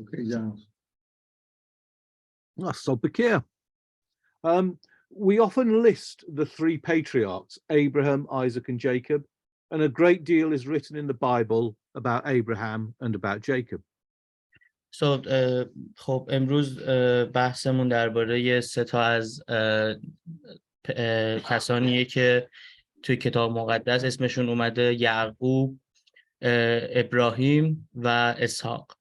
Okay, yeah. Stop here. We often list the three patriarchs, Abraham, Isaac, and Jacob, and a great deal is written in the Bible about Abraham and about Jacob. خب امروز بحثمون درباره سه تا از کسانیه که توی کتاب مقدس اسمشون اومده: یعقوب، ابراهیم و اسحاق.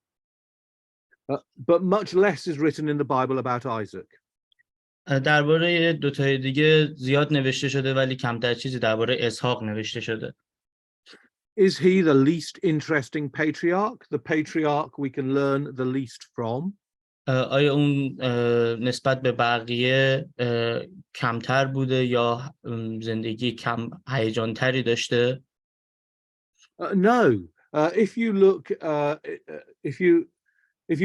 But much less is written in the Bible about Isaac. درباره دو تای دیگه زیاد نوشته شده ولی کمتر چیزی درباره اسحاق نوشته شده. Is he the least interesting patriarch, the patriarch we can learn the least from? آیا اون نسبت به بقیه کمتر بوده یا زندگی کم هیجان تری داشته؟ No. If you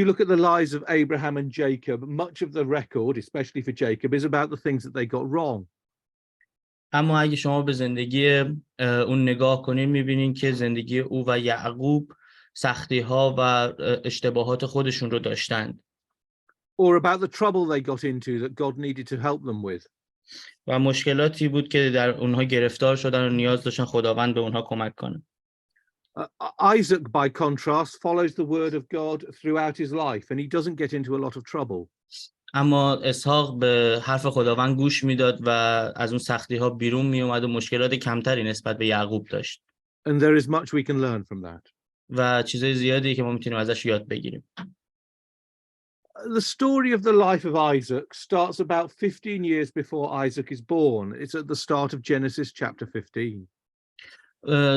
look at the lives of Abraham and Jacob, much of the record, especially for Jacob, is about the things that they got wrong. اما اگه شما به زندگی اون نگاه کنین میبینین که زندگی او و یعقوب سختی ها و اشتباهات خودشون رو داشتند. Or about the trouble they got into that God needed to help them with. و مشکلاتی بود که در اونها گرفتار شدن و نیاز داشتن خداوند به اونها کمک کنه. Isaac, by contrast, follows the word of God throughout his life and he doesn't get into a lot of trouble. اما اسحاق به حرف خداوند گوش میداد و از اون سختی ها بیرون می اومد و مشکلات کمتری نسبت به یعقوب داشت. And there is much we can learn from that. و چیزای زیادی که ما میتونیم ازش یاد بگیریم. The story of the life of Isaac starts about 15 years before Isaac is born. It's at the start of Genesis chapter 15.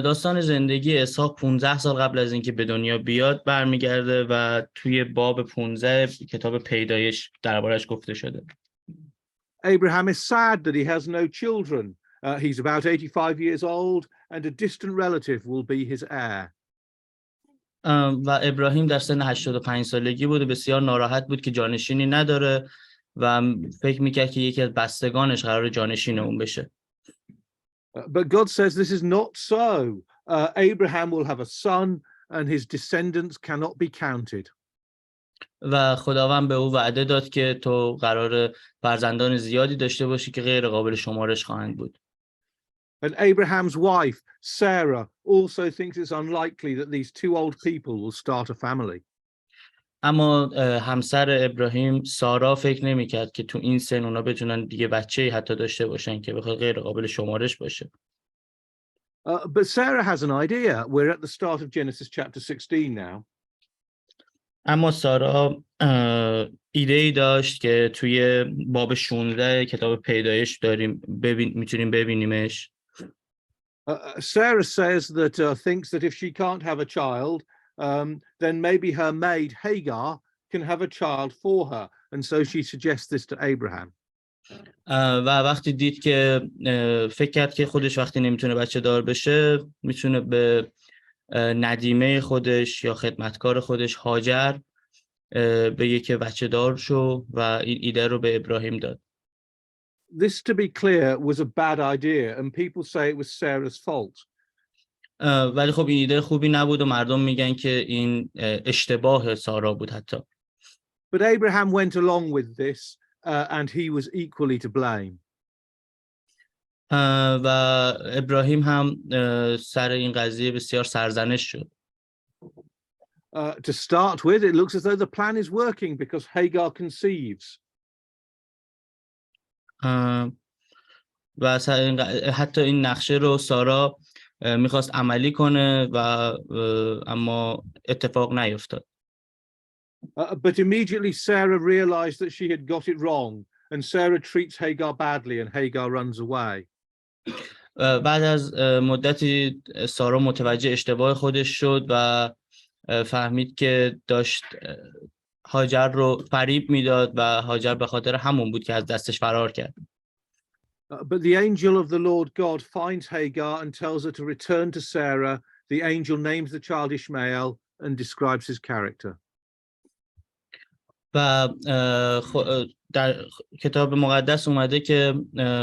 داستان زندگی اسحاق 15 سال قبل از اینکه به دنیا بیاد برمیگرده و توی باب 15 کتاب پیدایش دربارش گفته شده. Abraham is sad that he has no children. He's about 85 years old and a distant relative will be his heir. و ابراهیم در سن 85 سالگی بود و بسیار ناراحت بود که جانشینی نداره و فکر میکرد که یکی از بستگانش قرار جانشین اون بشه. But God says this is not so. Abraham will have a son and his descendants cannot be counted. و خداوند به او وعده داد که تو قرار فرزندان زیادی داشته باشی که غیر قابل شمارش خواهند بود. And Abraham's wife, Sarah, also thinks it's unlikely that these two old people will start a family. اما همسر ابراهیم سارا فکر نمی‌کرد که تو این سن اونا بتونن دیگه بچه‌ای حتی داشته باشن که بخواد غیر قابل شمارش باشه. But Sarah has an idea. We're at the start of Genesis chapter 16 now. اما سارا ایده‌ای داشت که توی باب 16 کتاب پیدایش داریم میتونیم ببینیمش. Sarah says that thinks that if she can't have a child, then maybe her maid Hagar can have a child for her, and so she suggests this to Abraham. و وقتی دید که فکر کرد که خودش وقتی نمیتونه بچه دار بشه میتونه به ندیمه خودش یا خدمتکار خودش هاجر بگه که بچه دار شو و این ایده رو به ابراهیم داد. This, to be clear, was a bad idea, and people say it was Sarah's fault. ولی خب این ایده خوبی نبود و مردم میگن که این اشتباه سارا بود حتی. But Abraham went along with this, and he was equally to blame. و ابراهیم هم سر این قضیه بسیار سرزنش شد. To start with, it looks as though the plan is working because Hagar conceives. و حتی این نقشه رو سارا میخواست عملی کنه و اما اتفاق نیفتاد. But immediately Sarah realized that she had got it wrong, and Sarah treats Hagar badly, and Hagar runs away. بعد از مدتی سارا متوجه اشتباه خودش شد و فهمید که داشت هاجر رو فریب میداد و هاجر به خاطر همون بود که از دستش فرار کرد. But the angel of the Lord God finds Hagar and tells her to return to Sarah. The angel names the child Ishmael and describes his character. و در کتاب مقدس اومده که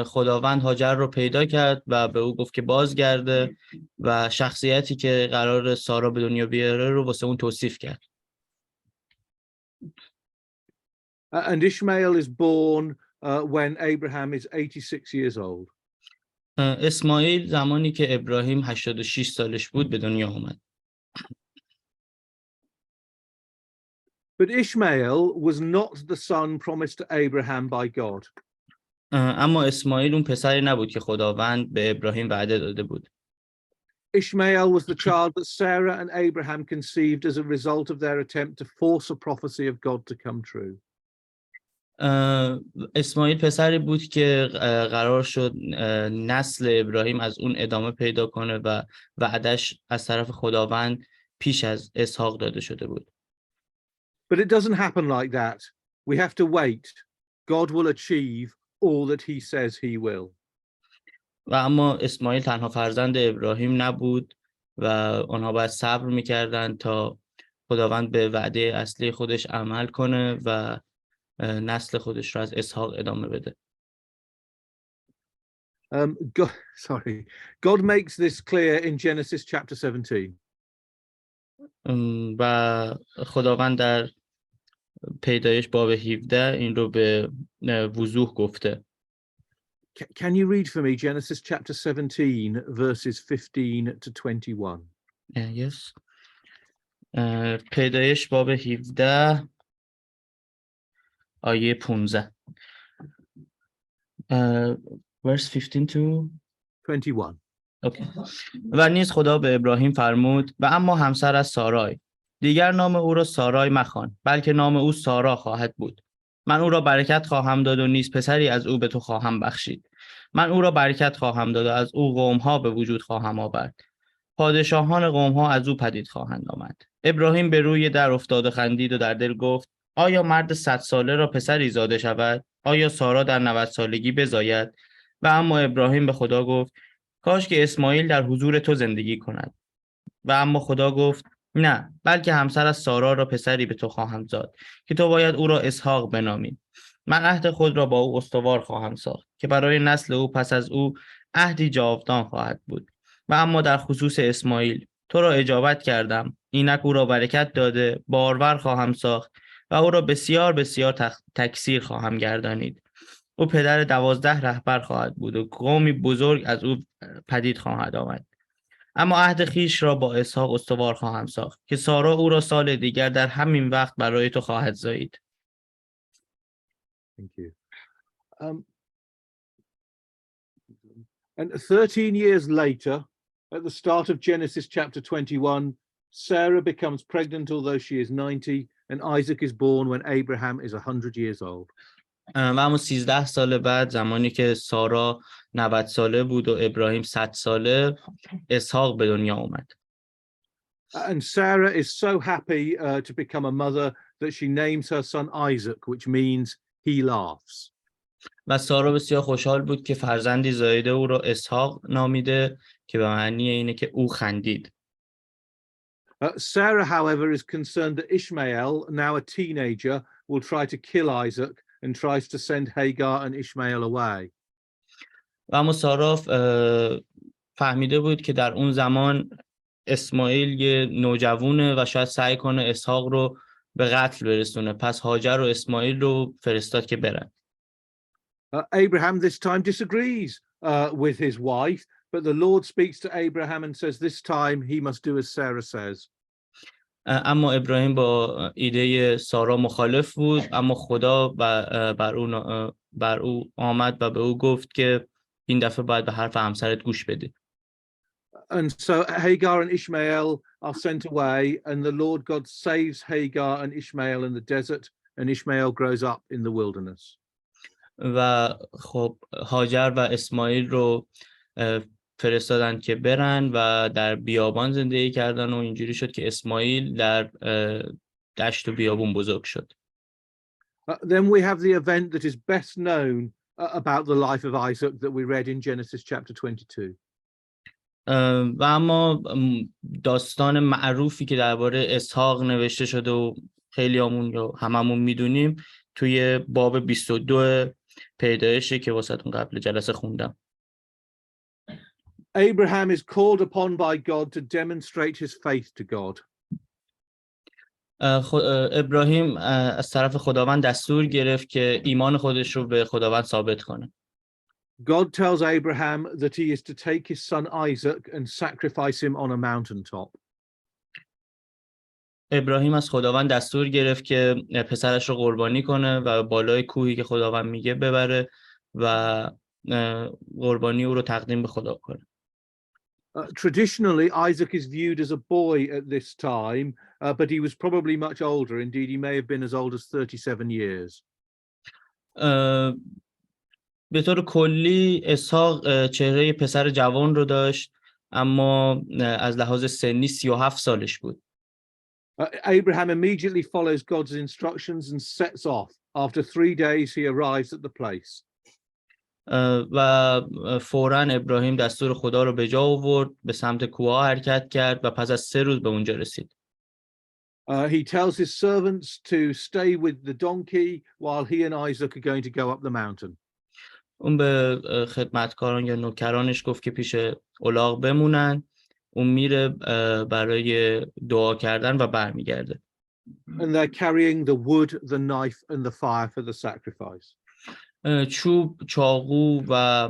خداوند هاجر رو پیدا کرد و به او گفت که بازگرده و شخصیتی که قرار سارا به دنیا بیاره رو واسه اون توصیف کرد. And Ishmael is born when Abraham is 86 years old. اسماعیل زمانی که ابراهیم 86 سالش بود به دنیا اومد. But Ishmael was not the son promised to Abraham by God. اما اسماعیل اون پسری نبود که خداوند به ابراهیم وعده داده بود. Ishmael was the child that Sarah and Abraham conceived as a result of their attempt to force a prophecy of God to come true. اسماعیل پسری بود که قرار شد نسل ابراهیم از اون ادامه پیدا کنه و وعدش از طرف خداوند پیش از اسحاق داده شده بود. But it doesn't happen like that. We have to wait. God will achieve all that he says he will. و اما اسماعیل تنها فرزند ابراهیم نبود و آنها باید صبر می‌کردند تا خداوند به وعده اصلی خودش عمل کنه و نسل خودش رو از اسحاق ادامه بده. God makes this clear in Genesis chapter 17. و خداوند در پیدایش باب 17 این رو به وضوح گفته. Can you read for me Genesis chapter 17 verses 15 to 21? Yes. پیدایش باب 17 آیه 15. Verse 15 to 21. Okay. و نیز خدا به ابراهیم فرمود و اما همسر از سارای دیگر نام او را سارای مخوان بلکه نام او سارا خواهد بود. من او را برکت خواهم داد و نیز پسری از او به تو خواهم بخشید. من او را برکت خواهم داد و از او قوم‌ها به وجود خواهم آورد. پادشاهان قوم‌ها از او پدید خواهند آمد. ابراهیم به روی در افتاد و خندید و در دل گفت آیا مرد 100 ساله را پسری زاده شود؟ آیا سارا در 90 سالگی بزاید؟ و اما ابراهیم به خدا گفت کاش که اسماعیل در حضور تو زندگی کند. و اما خدا گفت نه بلکه همسر از سارا را پسری به تو خواهم زاد که تو باید او را اسحاق بنامی. من عهد خود را با او استوار خواهم ساخت که برای نسل او پس از او عهدی جاودان خواهد بود. و اما در خصوص اسماعیل تو را اجابت کردم، اینک او را برکت داده بارور خواهم ساخت و او را بسیار بسیار تکثیر خواهم گردانید. او پدر 12 رهبر خواهد بود و قومی بزرگ از او پدید خواهد آمد. اما عهد خیش را با اسحاق استوار خواهم ساخت که سارا او را سال دیگر در همین وقت برای تو خواهد زایید. Thank you. And 13 years later, at the start of Genesis chapter 21, Sarah becomes pregnant although she is 90, and Isaac is born when Abraham is 100 years old. و اما 13 سال بعد زمانی که سارا 90 ساله بود و ابراهیم 100 ساله اسحاق به دنیا اومد. And Sarah is so happy to become a mother that she names her son Isaac, which means he laughs. و سارا بسیار خوشحال بود که فرزندی زایده او را اسحاق نامیده که به معنی اینه که او خندید. Sarah, however, is concerned that Ishmael, now a teenager, will try to kill Isaac and tries to send Hagar and Ishmael away. و اما سارا فهمیده بود که در اون زمان اسماعیل یه نوجوانه و شاید سعی کنه اسحاق رو به قتل برسونه. پس هاجر و اسماعیل رو فرستاد که برن. Abraham this time disagrees with his wife, but the Lord speaks to Abraham and says this time he must do as Sarah says. اما ابراهیم با ایده سارا مخالف بود، اما خدا بر او آمد و به او گفت که این دفعه باید به حرف همسرت گوش بدی. And so Hagar and Ishmael are sent away, and the Lord God saves Hagar and Ishmael in the desert, and Ishmael grows up in the wilderness. و خب هاجر و اسماعیل رو فرستادن که برن و در بیابان زندگی کردن و اینجوری شد که اسماعیل در دشت و بیابون بزرگ شد. Then we have the event that is best known about the life of Isaac that we read in Genesis chapter 22. و اما داستان معروفی که درباره اسحاق نوشته شده و خیلیامون یا هممون میدونیم توی باب 22 پیدایشه که واسهتون قبل جلسه خوندم. Abraham is called upon by God to demonstrate his faith to God. ابراهیم از طرف خداوند دستور گرفت که ایمان خودش رو به خداوند ثابت کنه. God tells Abraham that he is to take his son Isaac and sacrifice him on a mountaintop. ابراهیم از خداوند دستور گرفت که پسرش رو قربانی کنه و بالای کوهی که خداوند میگه ببره و قربانی او رو تقدیم به خدا کنه. Traditionally, Isaac is viewed as a boy at this time, but he was probably much older. Indeed, he may have been as old as 37 years. به طور کلی اسحاق چهره پسر جوان رو داشت، اما از لحاظ سنی 37 سالش بود. Abraham immediately follows God's instructions and sets off. After 3 days, he arrives at the place. و فوراً ابراهیم دستور خدا رو به جا آورد، به سمت کوه حرکت کرد و پس از 3 روز به اونجا رسید. He tells his servants to stay with the donkey while he and Isaac are going to go up the mountain. اون به خدمتکاران یا نوکرانش گفت که پیش الاغ بمونن. اون میره برای دعا کردن و برمیگرده. And they're carrying the wood, the knife, and the fire for the sacrifice. چوب، چاقو و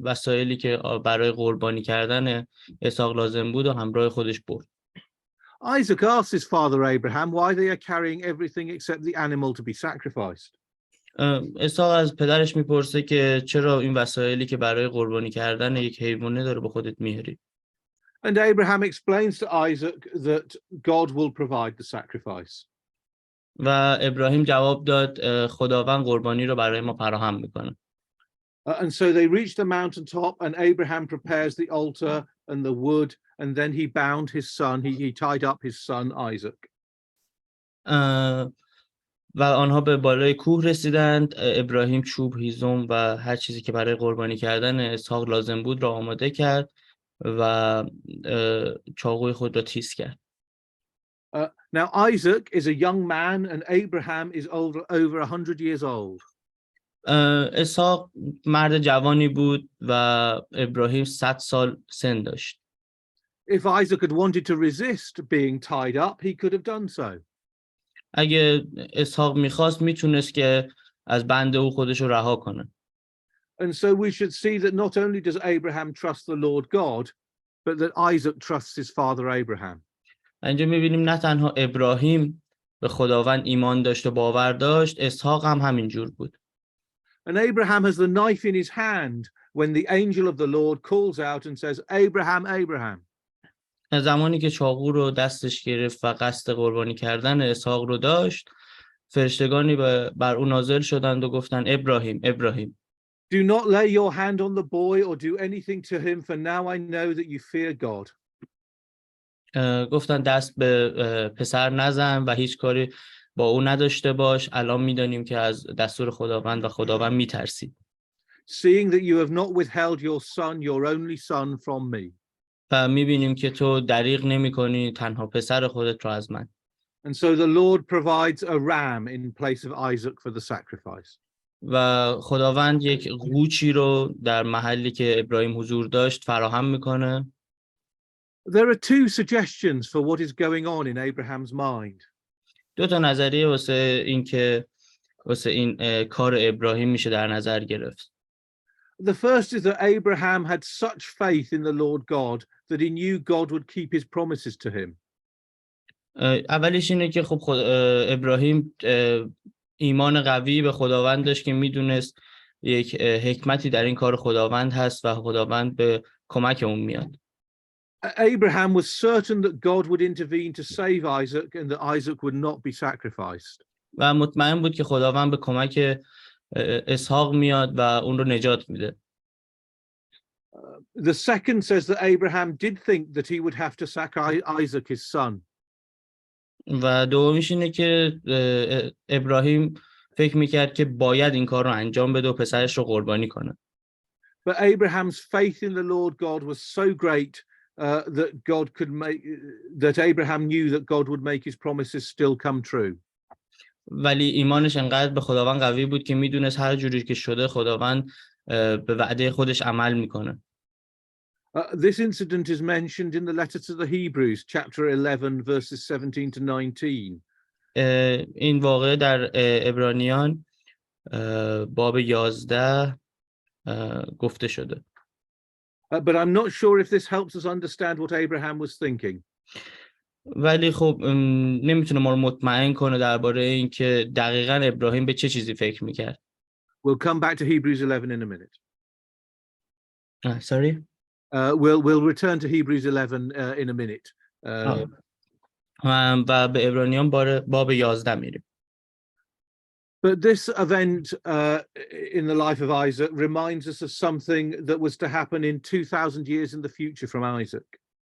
وسایلی که برای قربانی کردن اسحاق لازم بود و همراه خودش برد. Isaac asks his father Abraham why they are carrying everything except the animal to be sacrificed. اسحاق از پدرش میپرسه که چرا این وسایلی که برای قربانی کردن یک حیوانه داره با خودت میاری. And Abraham explains to Isaac that God will provide the sacrifice. و ابراهیم جواب داد خداوند قربانی رو برای ما فراهم میکنه. And so they reach the mountaintop and Abraham prepares the altar and the wood and then he bound his son, he tied up his son Isaac. و آنها به بالای کوه رسیدند. ابراهیم چوب، هیزم و هر چیزی که برای قربانی کردن اسحاق لازم بود را آماده کرد و چاقوی خود را تیز کرد. Now Isaac is a young man and Abraham is over 100 years old. اسحاق مرد جوانی بود و ابراهیم 100 سال سن داشت. If Isaac had wanted to resist being tied up, he could have done so. اگه اسحاق میخواست میتونست که از بند او خودش رو رها کنه. And so we should see that not only does Abraham trust the Lord God, but that Isaac trusts his father Abraham. اینجا میبینیم نه تنها ابراهیم به خداوند ایمان داشت و باور داشت، اسحاق هم همینجور بود. And Abraham has the knife in his hand when the angel of the Lord calls out and says, Abraham, Abraham. زمانی که چاقو رو دستش گرفت و قصد قربانی کردن اسحاق رو داشت، فرشتگانی بر او نازل شدند و گفتند ابراهیم، ابراهیم. Do not lay your hand on the boy or do anything to him, for now I know that you fear God. گفتن دست به پسر نزن و هیچ کاری با او نداشته باش، الان میدانیم که از دستور خداوند و خداوند میترسی. Seeing that you have not withheld your son, your only son, from me. و میبینیم که تو دریغ نمی کنی تنها پسر خودت رو از من. And so the Lord provides a ram in place of Isaac for the sacrifice. و خداوند یک قوچی رو در محلی که ابراهیم حضور داشت فراهم میکنه. There are two suggestions for what is going on in Abraham's mind. دو تا نظریه واسه این کار ابراهیم میشه در نظر گرفت. The first is that Abraham had such faith in the Lord God that he knew God would keep his promises to him. اولیش اینه که خب ابراهیم ایمان قوی به خداوند داشت که میدونست یک حکمتی در این کار خداوند هست و خداوند به کمک اون میاد. Abraham was certain that God would intervene to save Isaac and that Isaac would not be sacrificed. و مطمئن بود که خداوند به کمک اسحاق میاد و اون رو نجات میده. The second says that Abraham did think that he would have to sacrifice Isaac, his son. و دومیش اینه که ابراهیم فکر میکرد که باید این کار رو انجام بده و پسرش رو قربانی کنه. But Abraham's faith in the Lord God was so great that Abraham knew that God would make his promises still come true. ولی ایمانش انقدر به خداوند قوی بود که میدونست هر جوری که شده خداوند به وعده خودش عمل میکنه. This incident is mentioned in the letter to the Hebrews, chapter 11, verses 17 to 19. این واقعه در عبرانیان باب 11 گفته شده. But I'm not sure if this helps us understand what Abraham was thinking. ولی خب نمیتونه ما رو مطمئن کنه درباره اینکه دقیقاً ابراهیم به چه چیزی فکر میکرد. We'll come back to Hebrews 11 in a minute. Sorry? We'll return to Hebrews 11 in a minute. و به عبرانیان باب 11 میریم. But this event in the life of Isaac reminds us of something that was to happen in 2000 years in the future from Isaac.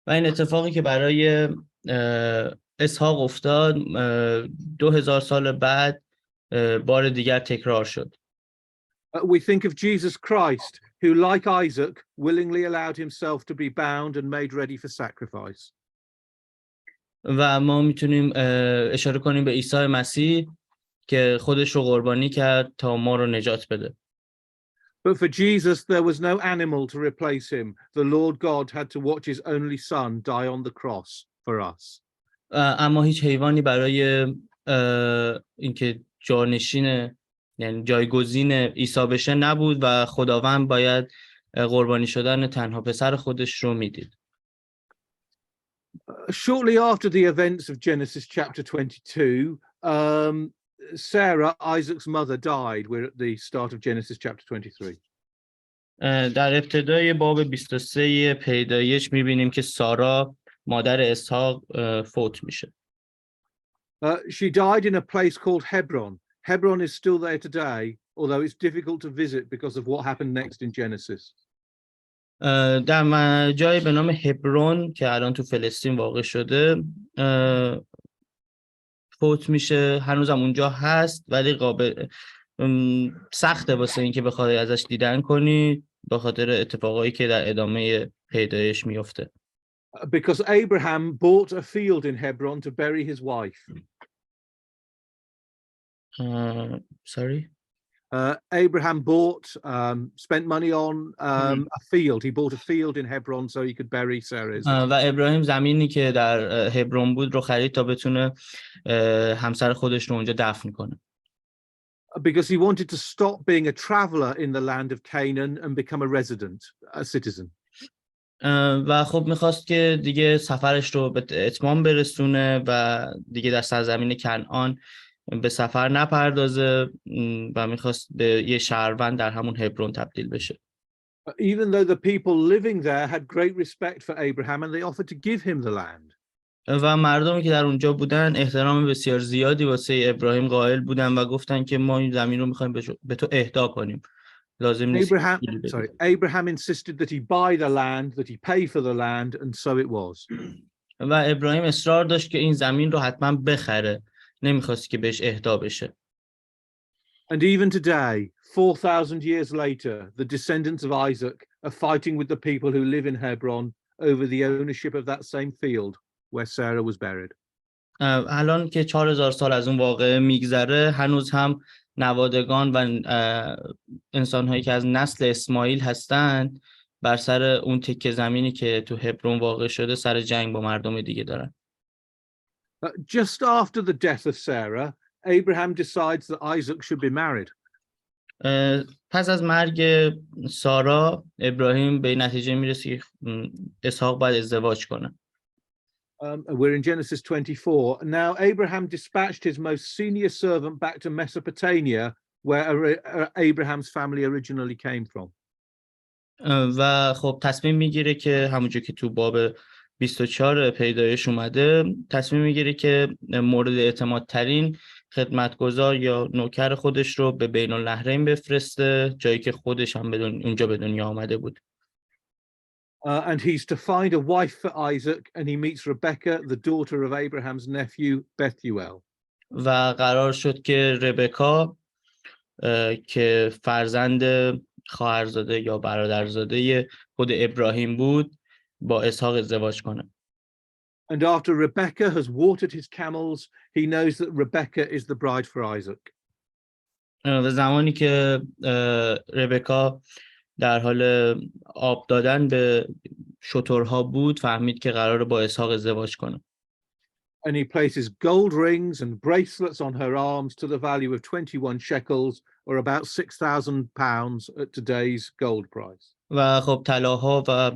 و این اتفاقی که برای اسحاق افتاد 2000 سال بعد بار دیگر تکرار شد. We think of Jesus Christ, who, like Isaac, willingly allowed himself to be bound and made ready for sacrifice. و ما میتونیم اشاره کنیم به عیسی مسیح که خودش رو قربانی کرد تا ما رو نجات بده. But for Jesus, there was no animal to replace him. The Lord God had to watch his only son die on the cross for us. اما هیچ حیوانی برای اینکه جانشین یعنی جایگزین عیسی بشه نبود و خداوند باید قربانی شدن تنها پسر خودش رو میدید. Shortly after the events of Genesis chapter 22, Sarah, Isaac's mother, died. We're at the start of Genesis chapter 23. در ابتدای باب 23 پیدایش میبینیم که سارا مادر اسحاق فوت میشه. She died in a place called Hebron. Hebron is still there today, although it's difficult to visit because of what happened next in Genesis. در جایی به نام هبرون که الان تو فلسطین واقع شده فوت میشه. هنوزم اونجا هست ولی سخته واسه این که بخوای ازش دیدن کنی به خاطر اتفاقایی که در ادامه پیدایش میفته. Because Abraham bought a field in Hebron to bury his wife. Sorry? Abraham spent money on a field. He bought a field in Hebron so he could bury Sarah's. و ابراهیم زمینی که در هبرون بود رو خرید تا بتونه همسر خودش رو اونجا دفن کنه. Because he wanted to stop being a traveler in the land of Canaan and become a citizen. و خب میخواست که دیگه سفرش رو به اتمام برسونه و دیگه در سرزمین کنعان به سفر نپردازه و میخواست به یه شهروند در همون هبرون تبدیل بشه. Even though the people living there had great respect for Abraham and they offered to give him the land. و مردمی که در اونجا بودن احترام بسیار زیادی واسه ابراهیم قائل بودن و گفتن که ما این زمین رو میخوایم به تو اهدا کنیم. لازم نیست. Abraham insisted that he buy the land, that he pay for the land, and so it was. و ابراهیم اصرار داشت که این زمین رو حتما بخره. نمیخواست که بهش اهدا بشه. And even today, 4,000 years later, the descendants of Isaac are fighting with the people who live in Hebron over the ownership of that same field where Sarah was buried. الان که 4000 سال از اون واقعه میگذره هنوز هم نوادگان و انسان‌هایی که از نسل اسماعیل هستند بر سر اون تکه زمینی که تو هبرون واقع شده سر جنگ با مردم دیگه دارن. Just after the death of Sarah, Abraham decides that Isaac should be married. پس از مرگ سارا ابراهیم به نتیجه میرسه که اسحاق باید ازدواج کنه. We're in Genesis 24. Now Abraham dispatched his most senior servant back to Mesopotamia, where Abraham's family originally came from. و خب تصمیم میگیره که همونجور که تو باب 24 پیدایش اومده تصمیم میگیره که مورد اعتماد ترین خدمتگزار یا نوکر خودش رو به بین النهرین بفرسته، جایی که خودش هم اونجا به دنیا آمده بود. And he's to find a wife for Isaac, and he meets Rebecca, the daughter of Abraham's nephew Bethuel. و قرار شد که ربکا که فرزند خواهرزاده یا برادرزاده خود ابراهیم بود با اسحاق ازدواج کنه. And after Rebekah has watered his camels, he knows that Rebekah is the bride for Isaac. و زمانی که ربکا در حال آب دادن به شترها بود فهمید که قراره با اسحاق ازدواج کنه. And he places gold rings and bracelets on her arms to the value of 21 shekels, or about 6,000 pounds at today's gold price. و خب طلاها و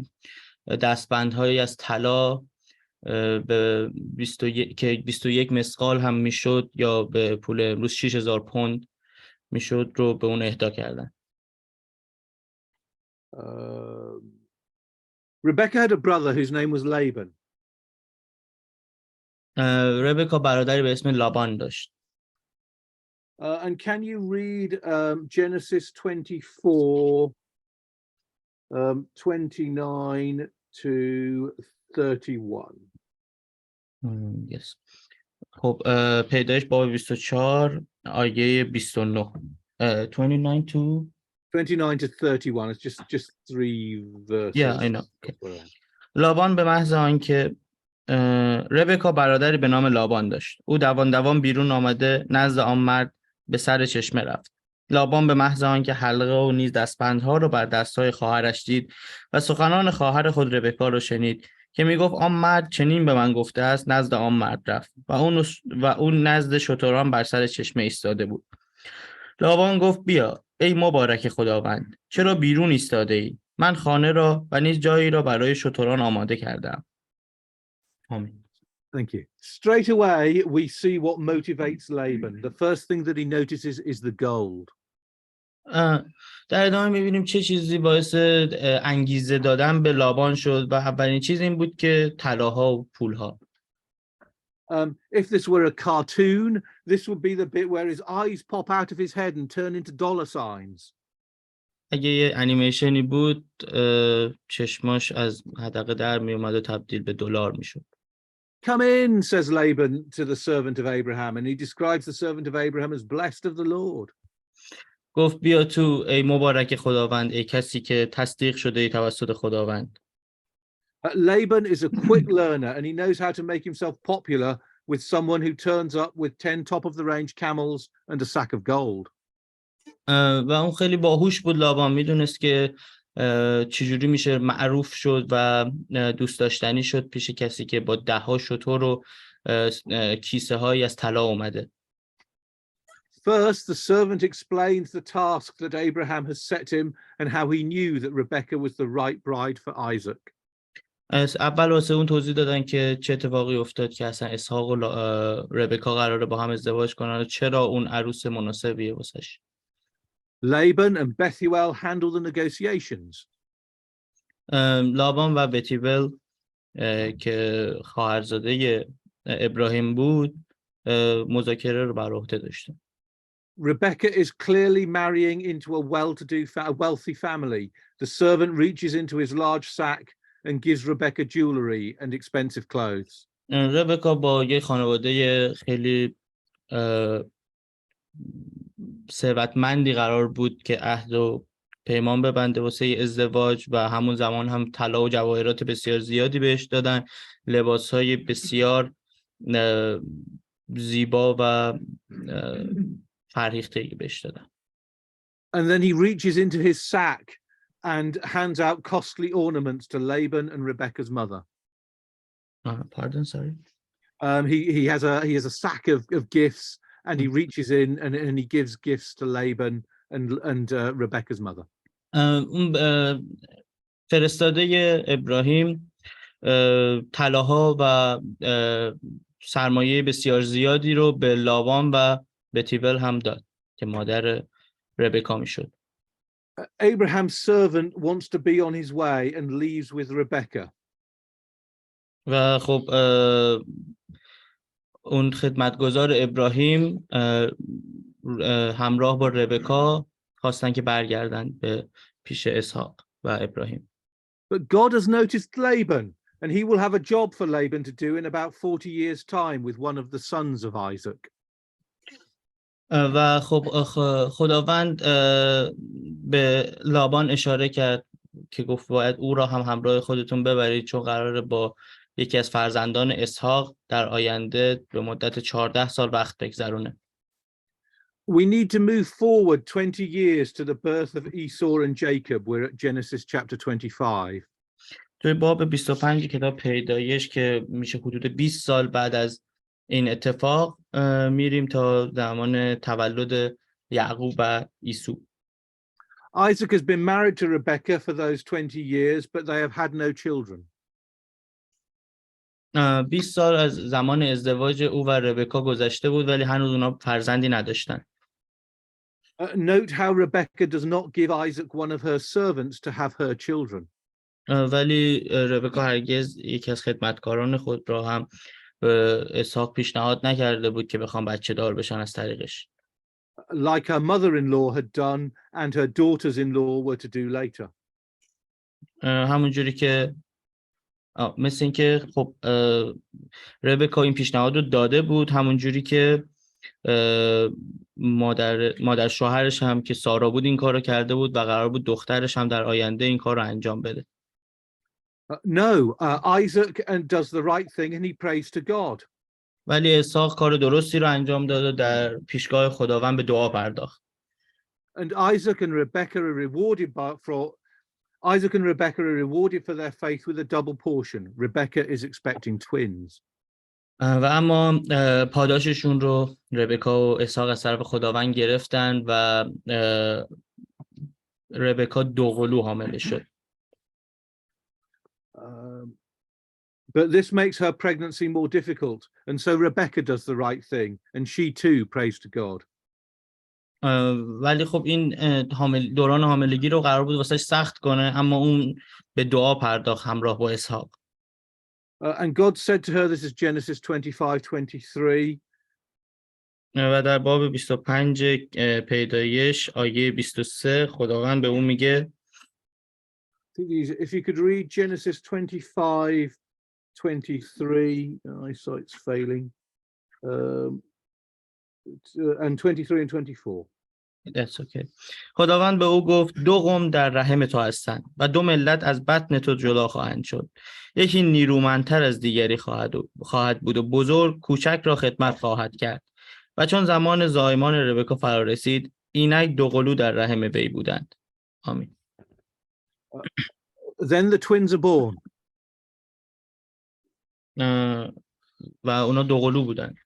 دستبندهایی از طلا به 21 مسقال هم میشد یا به پول امروز 6,000 پوند میشد رو به اون اهدا کردن. Rebekah had a brother whose name was Laban. ربکا برادری به اسم لابان داشت. And can you read Genesis 24, 29 to 31? Yes. خب پیدایش باب 24 آیه 29. 29 to 31. It's just 3 verses. Yeah, I know. Okay. لابان به محض آنکه ربکا برادری به نام لابان داشت. او دوان بیرون آمده نزد آن مرد به سر چشمه رفت. لابان به محض آنکه حلقه و نیز دستبندها رو بر دستهای خواهرش دید و سخنان خواهر خود ربکا رو شنید که میگفت آن مرد چنین به من گفته است، نزد آن مرد رفت و اون نزد شتران بر سر چشمه ایستاده بود. لابان گفت بیا ای مبارک خداوند، چرا بیرون ایستاده ای؟ من خانه را و نیز جایی را برای شتران آماده کردم. آمین. Thank you. Straight away, we see what motivates Laban. The first thing that he notices is the gold. در ادامه می‌بینیم چه چیزی باعث انگیزه دادن به لابان شد و اولین چیز این بود که طلاها و پولها. If this were a cartoon, this would be the bit where his eyes pop out of his head and turn into dollar signs. اگه یه انیمیشنی بود چشماش از حدقه در می اومد و تبدیل به دلار میشد. Come in, says Laban to the servant of Abraham, and he describes the servant of Abraham as blessed of the Lord. گفت بیا تو ای مبارک خداوند، ای کسی که تصدیق شده ای توسط خداوند. Laban is a quick learner and he knows how to make himself popular with someone who turns up with 10 top of the range camels and a sack of gold. و اون خیلی باهوش بود. لابان میدونست که چجوری میشه معروف شد و دوست داشتنی شد پیش کسی که با 10 شتر و کیسه هایی از طلا اومده. First, the servant explains the task that Abraham has set him and how he knew that Rebekah was the right bride for Isaac. از اول واسه اون توضیح دادن که چه اتفاقی افتاد که اصلا اسحاق و ربکا قراره با هم ازدواج کنن و چرا اون عروس مناسبیه واسش. Laban and Bethuel handle the negotiations. لابان و بتیول که خواهرزاده ابراهیم بود مذاکره رو بر عهده داشتن. Rebekah is clearly marrying into a wealthy family. The servant reaches into his large sack and gives Rebekah jewelry and expensive clothes. ربکا با یه خانواده خیلی ثروتمندی قرار بود که عهد و پیمان ببنده واسه ازدواج و همون زمان هم طلا و جواهرات بسیار زیادی بهش دادن، لباسهای بسیار زیبا و فرهیخته‌ای بهش دادن. And then he reaches into his sack and hands out costly ornaments to Laban and Rebekah's mother. Pardon, sorry. He has a sack of gifts and he reaches in and he gives gifts to Laban and Rebekah's mother. فرستاده ابراهیم طلاها و سرمایه بسیار زیادی رو به لابان و بتیول هم داد که مادر ربکا میشد. Abraham's servant wants to be on his way and leaves with Rebekah. و خب اون خدمتگزار ابراهیم همراه با ربکا خواستن که برگردن به پیش اسحاق و ابراهیم. But God has noticed Laban and he will have a job for Laban to do in about 40 years time with one of the sons of Isaac. و خب خداوند به لابان اشاره کرد که گفت باید او را هم همراه خودتون ببرید چون قراره با یکی از فرزندان اسحاق در آینده به مدت 14 سال وقت بگذرونه. We need to move forward 20 years to the birth of Esau and Jacob. We're at Genesis chapter 25. توی باب 25 کتاب پیدایش که میشه حدود 20 سال بعد از این اتفاق میریم تا زمان تولد یعقوب و عیسو. Isaac has been married to Rebekah for those 20 years, but they have had no children. 20 سال از زمان ازدواج او و ربکا گذشته بود ولی هنوز اونا فرزندی نداشتن. Note how Rebekah does not give Isaac one of her servants to have her children. ولی ربکا هرگز یکی از خدمتکاران خود را هم به اسحاق پیشنهاد نکرده بود که بخوام بچه دار بشن از طریقش. Like her mother-in-law had done and her daughters-in-law were to do later. همونجوری که مثل این که خب ربکا این پیشنهاد رو داده بود، همونجوری که مادر شوهرش هم که سارا بود این کار رو کرده بود و قرار بود دخترش هم در آینده این کار رو انجام بده. No, Isaac does the right thing and he prays to God. ولی اسحاق کار درستی رو انجام داد و در پیشگاه خداوند به دعا پرداخت. And Isaac and Rebekah are rewarded for their faith with a double portion. Rebekah is expecting twins. و اما پاداششون رو ربکا و اسحاق از طرف خداوند گرفتن و ربکا دوقلو حامل شد. But this makes her pregnancy more difficult, and so Rebekah does the right thing, and she too prays to God. ولی خب این دوران حاملگی رو قرار بود واسش سخت کنه، اما اون به دعا پرداخت همراه با اسحاق. And God said to her, this is Genesis 25:23. و در باب 25 پیدایش آیه 23 خداوند به اون میگه If you could read Genesis 25:23, eyesight's failing, and 23 and 24. That's okay. خداوند به او گفت 2 قوم در رحم تو هستند و 2 ملت از بطن تو جدا خواهند شد. یکی نیرومندتر از دیگری خواهد بود و بزرگ کوچک را خدمت خواهد کرد. و چون زمان زایمان ربکا فرا رسید اینک 2 قلو در رحم وی بودند. آمین. Then the twins are born. و اونا 2 قلو بودند.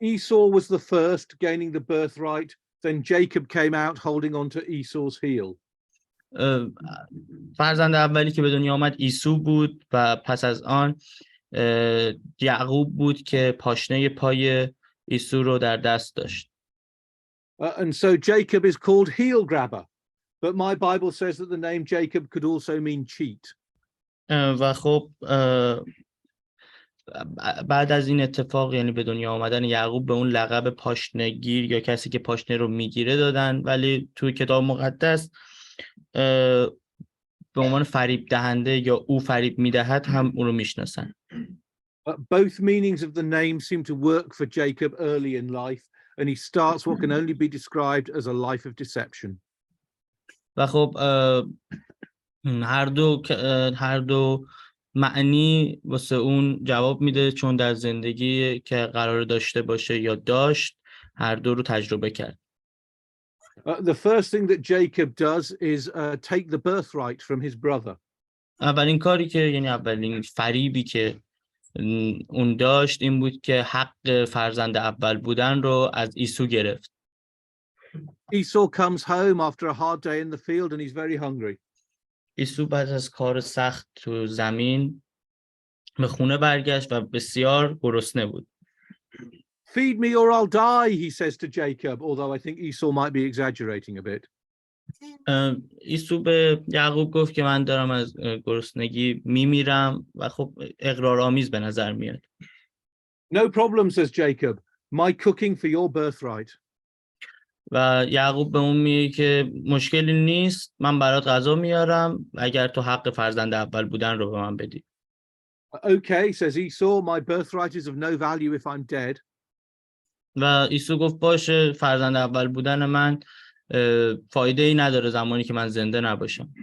Esau was the first, gaining the birthright. Then Jacob came out holding on to Esau's heel. فرزند اولی که به دنیا آمد عیسو بود و پس از آن یعقوب بود که پاشنه پای عیسو رو در دست داشت. And so Jacob is called heel grabber. But my Bible says that the name Jacob could also mean cheat. و خب بعد از این اتفاق یعنی به دنیا آمدن یعقوب به اون لقب پاشنه گیر یا کسی که پاشنه رو میگیره دادن، ولی توی کتاب مقدس به عنوان فریب دهنده یا او فریب میدهد هم اون رو میشناسن. Both meanings of the name seem to work for Jacob early in life, and he starts what can only be described as a life of deception. و خب هر دو معنی واسه اون جواب میده، چون در زندگی که قرار داشته باشه یا داشت هر دو رو تجربه کرد. The first thing that Jacob does is take the birthright from his brother. اولین کاری که یعنی اولین فریبی که اون داشت این بود که حق فرزند اول بودن رو از عیسو گرفت. Esau comes home after a hard day in the field and he's very hungry. عیسو بعد از کار سخت تو زمین به خونه برگشت و بسیار گرسنه بود. Feed me or I'll die, he says to Jacob, although I think Esau might be exaggerating a bit. عیسو به یعقوب گفت که من دارم از گرسنگی میمیرم و خب اقرارآمیز به نظر میاد. No problem, says Jacob. My cooking for your birthright. و یعقوب به اون میگه که مشکلی نیست، من برات غذا میارم اگر تو حق فرزند اول بودن رو به من بدی. Okay, says Esau, my birthright is of no value if I'm dead. و عیسو گفت باشه، فرزند اول بودن من فایده ای نداره زمانی که من زنده نباشم.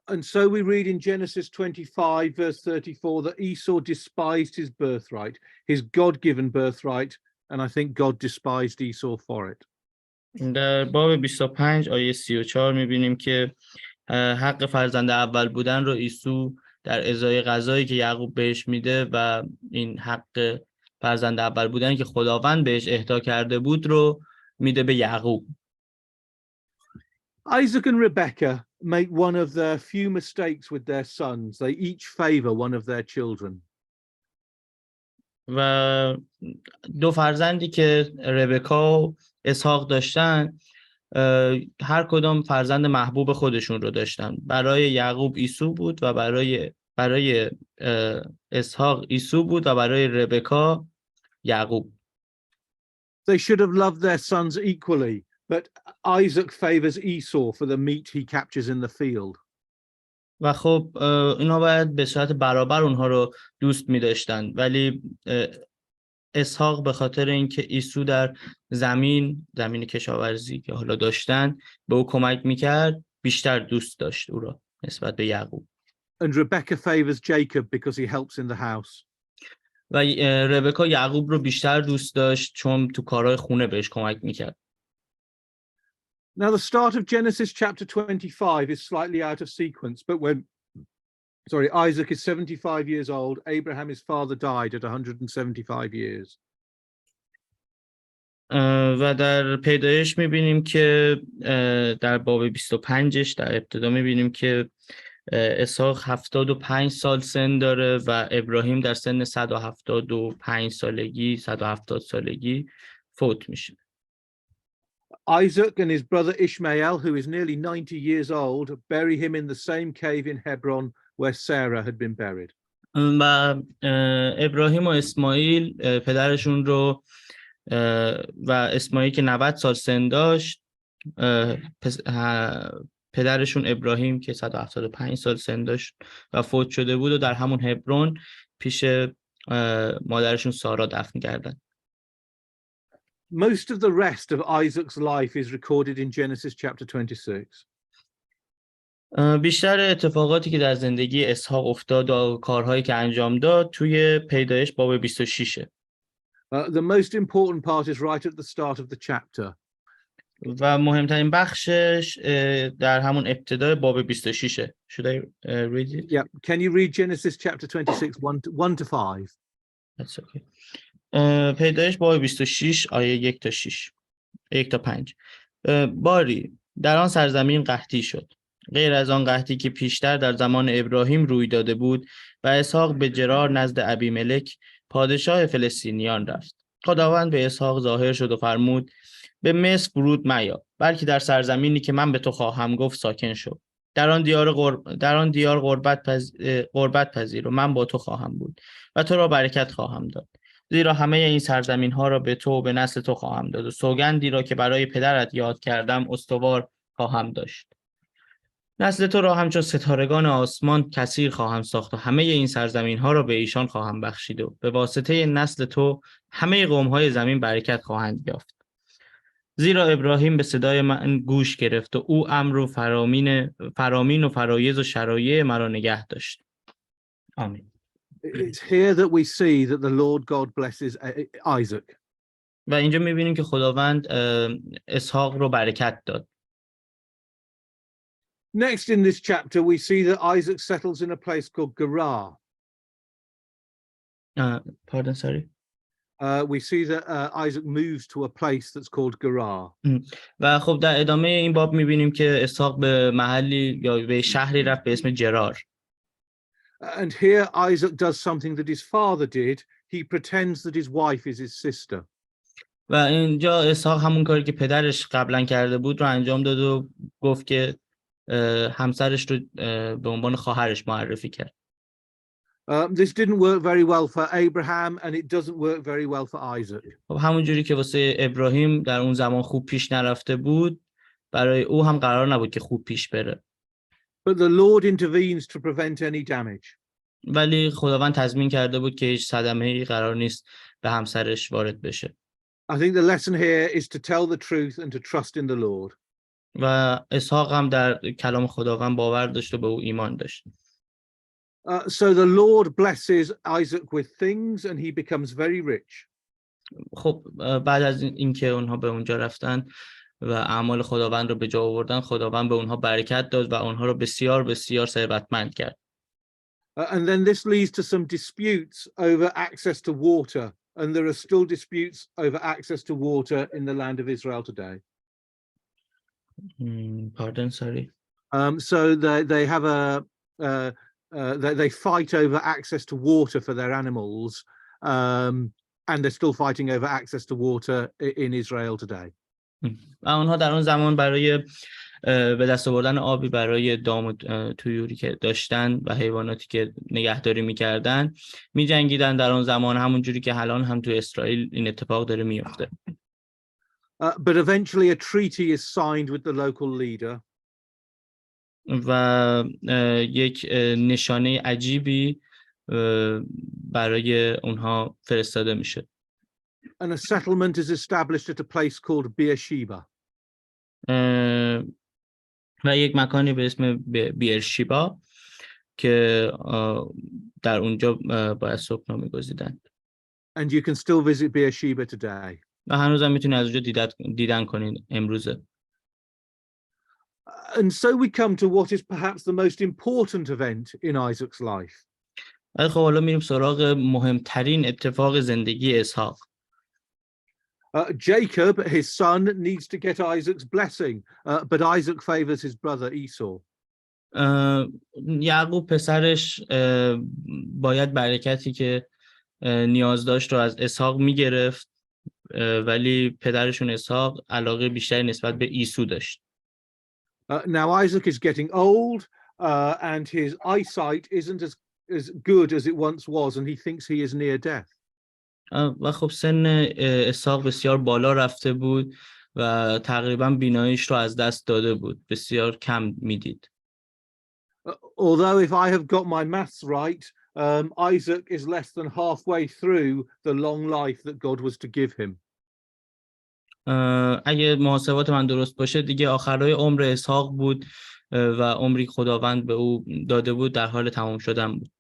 And so we read in Genesis 25, verse 34, that Esau despised his birthright, his God-given birthright, and I think God despised Esau for it. در باب 25 آیه 34 می‌بینیم که حق فرزند اول بودن رو عیسی در ازای غذایی که یعقوب بهش میده و این حق فرزند اول بودن که خداوند بهش اهدا کرده بود رو میده به یعقوب. Isaac and Rebekah make one of their few mistakes with their sons. They each favor one of their children. و دو فرزندی که ربکا و اسحاق داشتن هر کدام فرزند محبوب خودشون رو داشتن. برای یعقوب عیسی بود و برای اسحاق عیسی بود و برای ربکا یعقوب. They should have loved their sons equally, but Isaac favors Esau for the meat he captures in the field. و خب اینا باید به صورت برابر اونها رو دوست می داشتن، ولی اسحاق به خاطر اینکه عیسی در زمین کشاورزی که حالا داشتن به او کمک میکرد بیشتر دوست داشت او را نسبت به یعقوب. And Rebekah favors Jacob because he helps in the house. و ربکا یعقوب رو بیشتر دوست داشت چون تو کارهای خونه بهش کمک میکرد. Now the start of Genesis chapter 25 is slightly out of sequence, but when Isaac is 75 years old, Abraham his father died at 175 years. و در پیدایش میبینیم که در باب 25ش در ابتدا میبینیم که اسحاق 75 سال سن داره و ابراهیم در سن 175 سالگی 170 سالگی فوت میشه. Isaac and his brother Ishmael, who is nearly 90 years old, bury him in the same cave in Hebron where Sarah had been buried. و ابراهیم و اسماعیل پدرشون رو و اسماعیل که 90 سال سن داشت، پدرشون ابراهیم که 175 سال سن داشت و فوت شده بود و در همون هبرون پیش مادرشون سارا دفن کردن. Most of the rest of Isaac's life is recorded in Genesis chapter 26. بیشتر اتفاقاتی که در زندگی اسحاق افتاد و کارهایی که انجام داد توی پیدایش باب 26. The most important part is right at the start of the chapter. و مهمترین بخشش در همون ابتدای باب 26. Should I read it? Yeah, can you read Genesis chapter 26 1 to 5? That's okay. پیدایش باب 26 آیه 1 تا 6 1 تا 5. باری در آن سرزمین قحطی شد، غیر از آن قحطی که پیشتر در زمان ابراهیم روی داده بود، و اسحاق به جرار نزد ابیملک پادشاه فلسطینیان رفت. خداوند به اسحاق ظاهر شد و فرمود به مصر فرود میا، بلکه در سرزمینی که من به تو خواهم گفت ساکن شو. در آن دیار غربت پذیر و من با تو خواهم بود و تو را برکت خواهم داد، زیرا همه این سرزمین ها را به تو و به نسل تو خواهم داد و سوگندی را که برای پدرت یاد کردم استوار خواهم داشت. نسل تو را همچون ستارگان آسمان کثیر خواهم ساخت و همه این سرزمین ها را به ایشان خواهم بخشید و به واسطه نسل تو همه قوم های زمین برکت خواهند یافت. زیرا ابراهیم به صدای من گوش گرفت و او امر و فرامین و فرایض و شرایع مرا نگه داشت. آمین. It's here that we see that the Lord God blesses Isaac. و اینجا می‌بینیم که خداوند اسحاق رو برکت داد. Next in this chapter we see that Isaac settles in a place called Gerar. Pardon, sorry. We see that Isaac moves to a place that's called Gerar. و خب در ادامه این باب می‌بینیم که اسحاق به محلی یا به شهری رفت به اسم جرار. And here Isaac does something that his father did. He pretends that his wife is his sister. و اینجا اسحاق همون کاری که پدرش قبلا کرده بود رو انجام داد و گفت که همسرش رو به عنوان خواهرش معرفی کرد. This didn't work very well for Abraham and it doesn't work very well for Isaac. خب همون جوری که واسه ابراهیم در اون زمان خوب پیش نرفته بود، برای او هم قرار نبود که خوب پیش بره. But the Lord intervenes to prevent any damage. ولی خداوند تضمین کرده بود که هیچ صدمه‌ای قرار نیست به همسرش وارد بشه. I think the lesson here is to tell the truth and to trust in the Lord. و اسحاق هم در کلام خداوند باور داشت و به او ایمان داشت. So the Lord blesses Isaac with things and he becomes very rich. خب بعد از اینکه اونها به اونجا رفتن و اعمال خداوند رو به جا آوردن، خداوند به اونها برکت داد و اونها رو بسیار بسیار ثروتمند کرد. And then this leads to some disputes over access to water, and there are still disputes over access to water in the land of Israel today. Pardon, sorry. So they have they fight over access to water for their animals, and they're still fighting over access to water in Israel today. و اونها در اون زمان برای به دست آوردن آبی برای دام و طیوری که داشتن و حیواناتی که نگهداری می‌کردن می‌جنگیدن در اون زمان، همون جوری که الان هم تو اسرائیل این اتفاق داره میفته. But eventually a treaty is signed with the local leader. و یک نشانه عجیبی برای اونها فرستاده میشه. And a settlement is established at a place called Beersheba. و یک مکانی به اسم بیرشیبا که در اونجا باید سکونت می‌گزیدند. And you can still visit Beersheba today. و هنوز هم میتونید از اونجا دیدن کنید امروزه. And so we come to what is perhaps the most important event in Isaac's life. خب حالا میریم سراغ مهمترین اتفاق زندگی اسحاق. Jacob, his son, needs to get Isaac's blessing, but Isaac favors his brother Esau. یعقوب پسرش باید برکتی که نیاز داشت رو از اسحاق میگرفت، ولی پدرشون اسحاق علاقه بیشتری نسبت به عیسو داشت. Now Isaac is getting old, and his eyesight isn't as good as it once was, and he thinks he is near death. و خب سن اسحاق بسیار بالا رفته بود و تقریبا بیناییش رو از دست داده بود، بسیار کم میدید. Although if I have got my maths right, Isaac is less than halfway through the long life that God was to give him. اگه محاسبات من درست باشه دیگه آخرای عمر اسحاق بود و عمری خداوند به او داده بود در حال تمام شدن بود.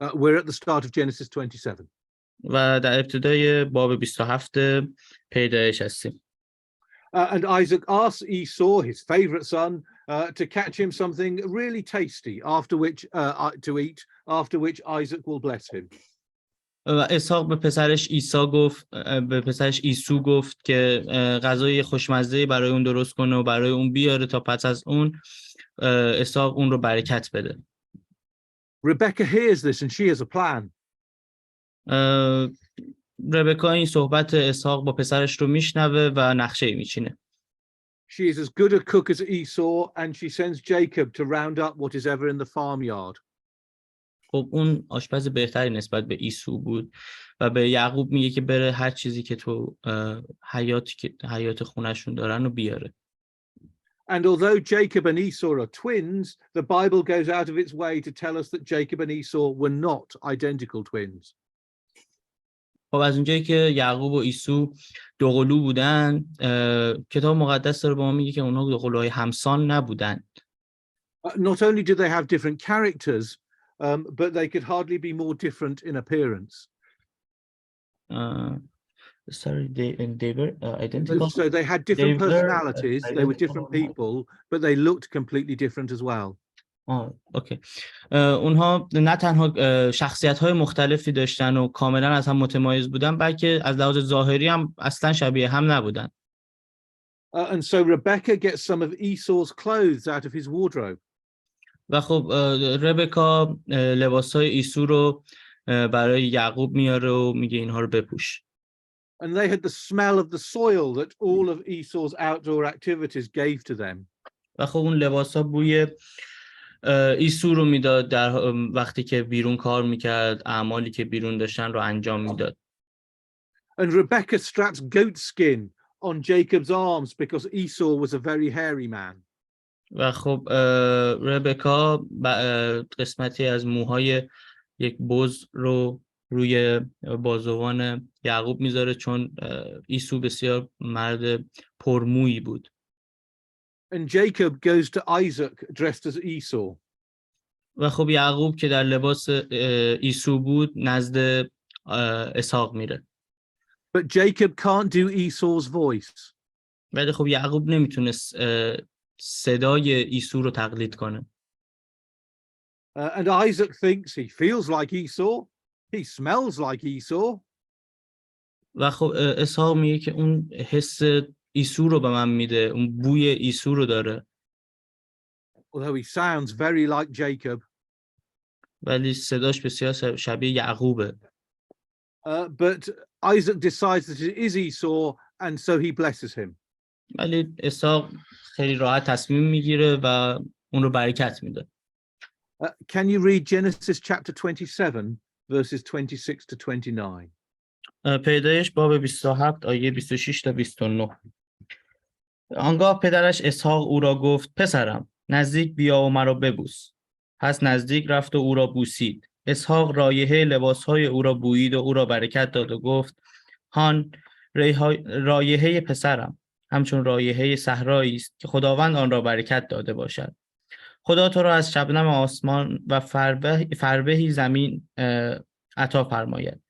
We're at the start of Genesis 27. و در ابتدای باب 27 پیدایش هستیم. And Isaac asks Esau, his favorite son, to catch him something really tasty to eat, after which Isaac will bless him. و اسحاق به پسرش عیسو گفت که غذای خوشمزه برای اون درست کنه و برای اون بیاره تا پس از اون اسحاق اون رو برکت بده. Rebecca hears this and she has a plan. ربکا این صحبت اسحاق با پسرش رو میشنوه و نقشه میچینه. She is as good a cook as Esau, and she sends Jacob to round up what is ever in the farmyard. خب اون آشپز بهتری نسبت به عیسو بود و به یعقوب میگه که بره هر چیزی که تو حیات خونشون دارن رو بیاره. And although Jacob and Esau are twins, the Bible goes out of its way to tell us that Jacob and Esau were not identical twins. خب از اونجایی که یعقوب و عیسو دوقلو بودن، کتاب مقدس داره به ما میگه که اونها دوقلوهای همسان نبودن. Not only did they have different characters, but they could hardly be more different in appearance. Sorry, they were identical. So they had different personalities. They were different people, but they looked completely different as well. اوکی. اونها نه تنها شخصیت‌های مختلفی داشتن و کاملا از هم متمایز بودن، بلکه از لحاظ ظاهری هم اصلا شبیه هم نبودن. And so Rebecca gets some of Esau's clothes out of his wardrobe. و خب ربکا لباس‌های عیسو رو برای یعقوب میاره و میگه اینها رو بپوش. And they had the smell of the soil that all of Esau's outdoor activities gave to them. و خب اون لباس‌ها بوی عیسو رو میداد در وقتی که بیرون کار میکرد، اعمالی که بیرون داشتن رو انجام میداد. And Rebecca straps goat skin on Jacob's arms because Esau was a very hairy man. و خب ربکا قسمتی از موهای یک بز رو روی بازوان یعقوب میذاره چون عیسو بسیار مرد پرمویی بود. And Jacob goes to Isaac dressed as Esau. و خب یعقوب که در لباس عیسو بود نزد اسحاق میره. But Jacob can't do Esau's voice. ولی خب یعقوب نمیتونست صدای عیسو رو تقلید کنه. And Isaac thinks he feels like Esau, he smells like Esau. و خب اسحاق میگه که اون حس عیسو رو به من میده، اون بوی عیسو رو داره. Although he sounds very like Jacob. ولی صداش بسیار شبیه یعقوبه. But Isaac decides that it is Esau, and so he blesses him. ولی اسحاق خیلی راحت تصمیم میگیره و اون رو برکت میده. Can you read Genesis chapter 27 verses 26 to 29? پیدایش باب 27 آیه 26 تا 29. آنگاه پدرش اسحاق او را گفت پسرم نزدیک بیا و مرا ببوس. پس نزدیک رفت و او را بوسید. اسحاق رایحه لباسهای او را بویید و او را برکت داد و گفت هان رایحه پسرم همچون رایحه صحرایی است که خداوند آن را برکت داده باشد. خدا تو را از شبنم آسمان و فربهی زمین عطا فرماید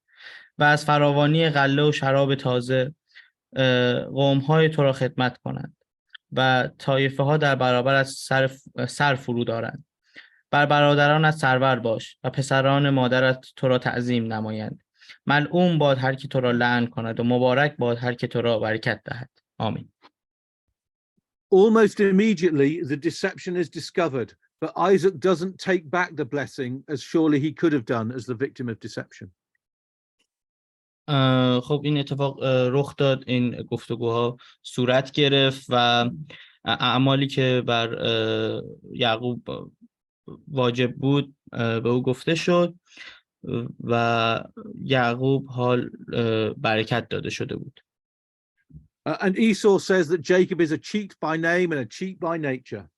و از فراوانی غله و شراب تازه قوم‌های تو را خدمت کنند و طایفه ها در برابر از سر فرو دارند. بر برادرانت سرور باش و پسران مادرت تو را تعظیم نمایند. ملعون باد هر کی تو را لعن کند و مبارک باد هر کی تو را برکت دهد. آمین. Almost immediately, the deception is discovered, but Isaac doesn't take back the blessing as surely he could have done as the victim of deception. خب این اتفاق رخ داد، این گفتگوها صورت گرفت و اعمالی که بر یعقوب واجب بود به او گفته شد و یعقوب حال برکت داده شده بود. And Esau says that Jacob is a cheat by name and a cheat by nature.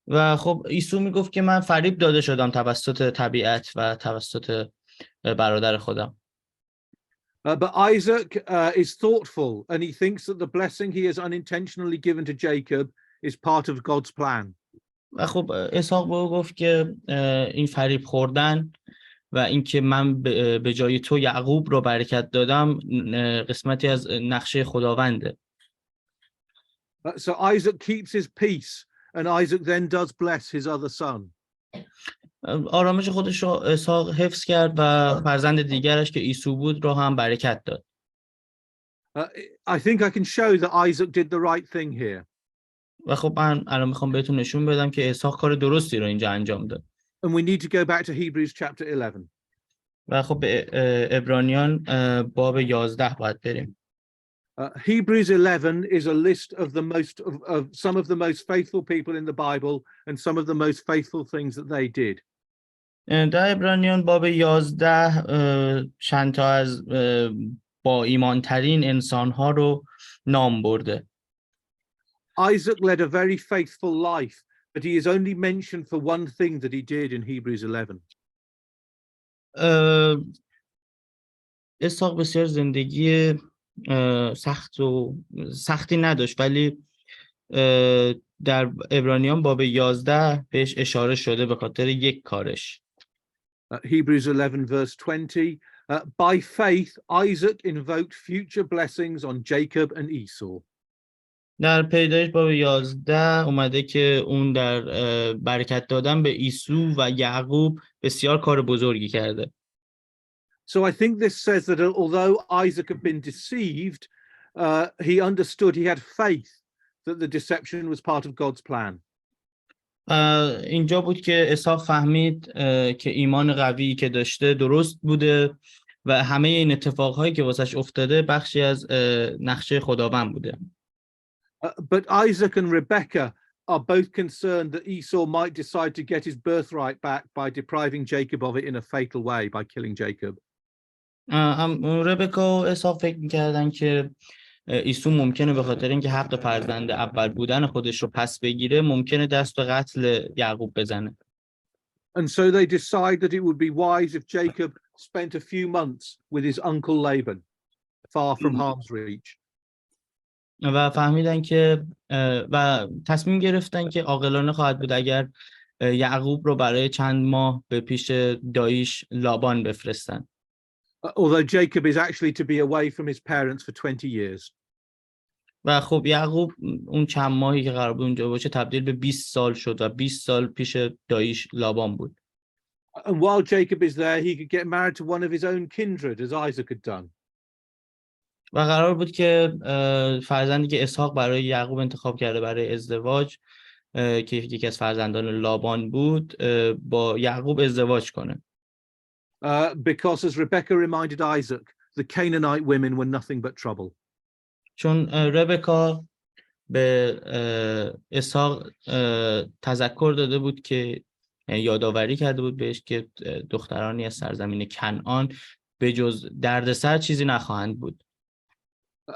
و خب عیسو میگفت که من فریب داده شدم توسط طبیعت و توسط برادر خودم. But Isaac is thoughtful and he thinks that the blessing he has unintentionally given to Jacob is part of God's plan. و خب اسحاق به او گفت که این فریب خوردن و اینکه من به جای تو یعقوب رو برکت دادم قسمتی از نقشه خداونده. So Isaac keeps his peace and Isaac then does bless his other son. آرامش خودش رو اسحاق حفظ کرد و فرزند دیگرش که عیسو بود رو هم برکت داد. I think I can show that Isaac did the right thing here. و خب من الان میخوام بهتون نشون بدم که اسحاق کار درستی رو اینجا انجام داد. And we need to go back to Hebrews chapter 11. و خب به عبرانیان باب 11 باید بریم. Hebrews 11 is a list of some of the most faithful people in the Bible and some of the most faithful things that they did. در عبرانیان باب 11 چند تا از با ایمانترین انسان‌ها رو نام برده. Isaac led a very faithful life, but he is only mentioned for one thing that he did in Hebrews 11. اسحاق بسیار زندگی سختی نداشت ولی در عبرانیان باب 11 بهش اشاره شده به خاطر یک کارش. Hebrews 11 verse 20, by faith Isaac invoked future blessings on Jacob and Esau. در پیدایش باب 11 اومده که اون در برکت دادن به عیسو و یعقوب بسیار کار بزرگی کرده. So I think this says that although Isaac had been deceived, he understood, he had faith that the deception was part of God's plan. اینجا بود که اسحاق فهمید که ایمان قوی که داشته درست بوده و همه این اتفاقهایی که واسش افتاده بخشی از نقشه خداوند بوده. But Isaac and Rebekah are both concerned that Esau might decide to get his birthright back by depriving Jacob of it in a fatal way by killing Jacob. ربکا و اسحاق فکر می‌کردن که عیسو ممکنه به خاطر اینکه حق فرزند اول بودن خودش رو پس بگیره ممکنه دست به قتل یعقوب بزنه. And so they decide that it would be wise if Jacob spent a few months with his uncle Laban, far from harm's reach. و فهمیدن که و تصمیم گرفتن که عاقلانه خواهد بود اگر یعقوب رو برای چند ماه به پیش داییش لابان بفرستن. Although Jacob is actually to be away from his parents for 20 years. و خب یعقوب اون چند ماهی که قرار بود اونجا باشه تبدیل به 20 سال شد و 20 سال پیش داییش لابان بود. And while Jacob is there, he could get married to one of his own kindred, as Isaac had done. و قرار بود که فرزندی که اسحاق برای یعقوب انتخاب کرده برای ازدواج که یکی از فرزندان لابان بود با یعقوب ازدواج کنه. Because as Rebecca reminded Isaac, the Canaanite women were nothing but trouble. چون ربکا به اسحاق تذکر داده بود که یادآوری کرده بود بهش که دخترانی از سرزمین کنعان به جز دردسر چیزی نخواهند بود.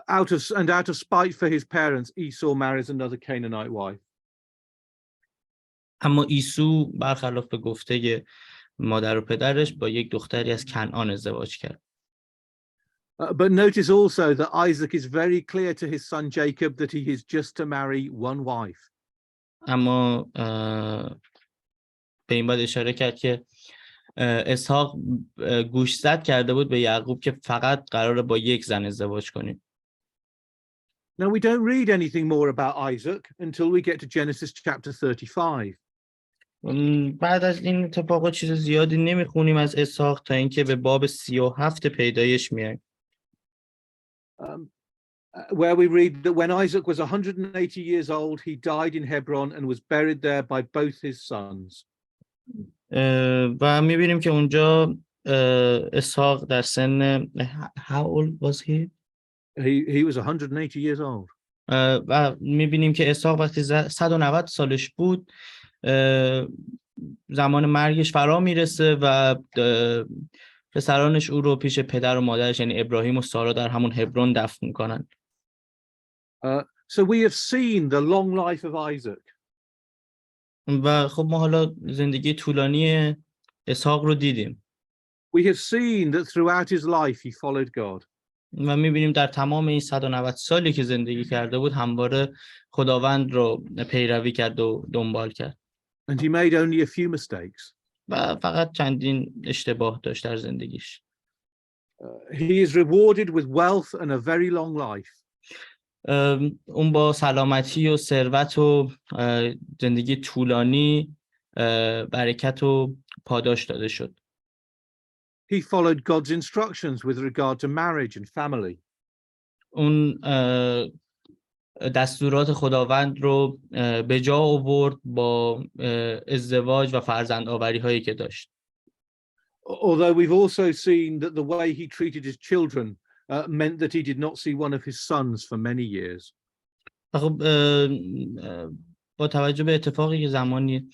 Out of spite for his parents, Esau marries another Canaanite wife. اما عیسو برخلاف به گفته مادر و پدرش با یک دختری از کنعان ازدواج کرد. But notice also that Isaac is very clear to his son Jacob that he is just to marry one wife. اما به این باید اشاره کرد که اسحاق گوشزد کرده بود به یعقوب که فقط قراره با یک زن ازدواج کنیم. Now we don't read anything more about Isaac until we get to Genesis chapter 35. بعد از این اتفاقات چیز زیادی نمیخونیم از اسحاق تا اینکه به باب 37 پیدایش میایم. Where we read that when Isaac was 180 years old, he died in Hebron and was buried there by both his sons. و میبینیم که اونجا اسحاق در سن how old was he? He was 180 years old. و میبینیم که اسحاق وقتی 190 سالش بود زمان مرگش فرا میرسه و پسرانش او رو پیش پدر و مادرش یعنی ابراهیم و سارا در همون هبرون دفن میکنن. So we have seen the long life of Isaac. و خب ما حالا زندگی طولانی اسحاق رو دیدیم. We have seen that throughout his life he followed God. و میبینیم در تمام این 190 سالی که زندگی کرده بود همواره خداوند رو پیروی کرد و دنبال کرد. And he made only a few mistakes. و فقط چندین اشتباه داشت در زندگیش. He is rewarded with wealth and a very long life. اون با سلامتی و ثروت و زندگی طولانی برکت و پاداش داده شد. He followed God's instructions with regard to marriage and family. اون دستورات خداوند رو به جا آورد با ازدواج و فرزند آوری هایی که داشت. Although we've also seen that the way he treated his children meant that he did not see one of his sons for many years. خب با توجه به اتفاقی که زمانی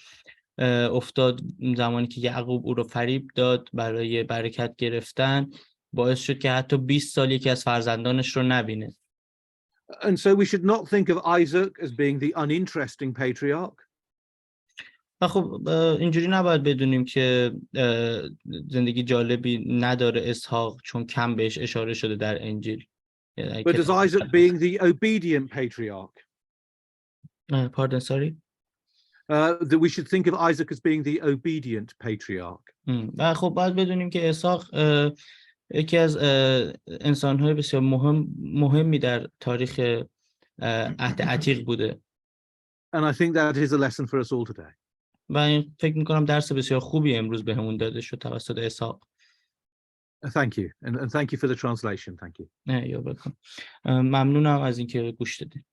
افتاد، زمانی که یعقوب او رو فریب داد برای برکت گرفتن، باعث شد که حتی 20 سال یکی از فرزندانش رو نبینه. And so we should not think of Isaac as being the uninteresting patriarch. و خب اینجوری نباید بدونیم که زندگی جالبی نداره اسحاق چون کم بهش اشاره شده در انجیل. But as Isaac being the obedient patriarch. Pardon, sorry? That we should think of Isaac as being the obedient patriarch. و خب باید بدونیم که اسحاق یکی از انسان‌های بسیار مهمی در تاریخ عهد عتیق بوده. And I think that is a lesson for us all today. و این فکر می‌کنم درس بسیار خوبی امروز بهمون داده شد توسط اسحاق. Thank you and thank you for the translation. Thank you. You're welcome. ممنونم از اینکه گوش دادید.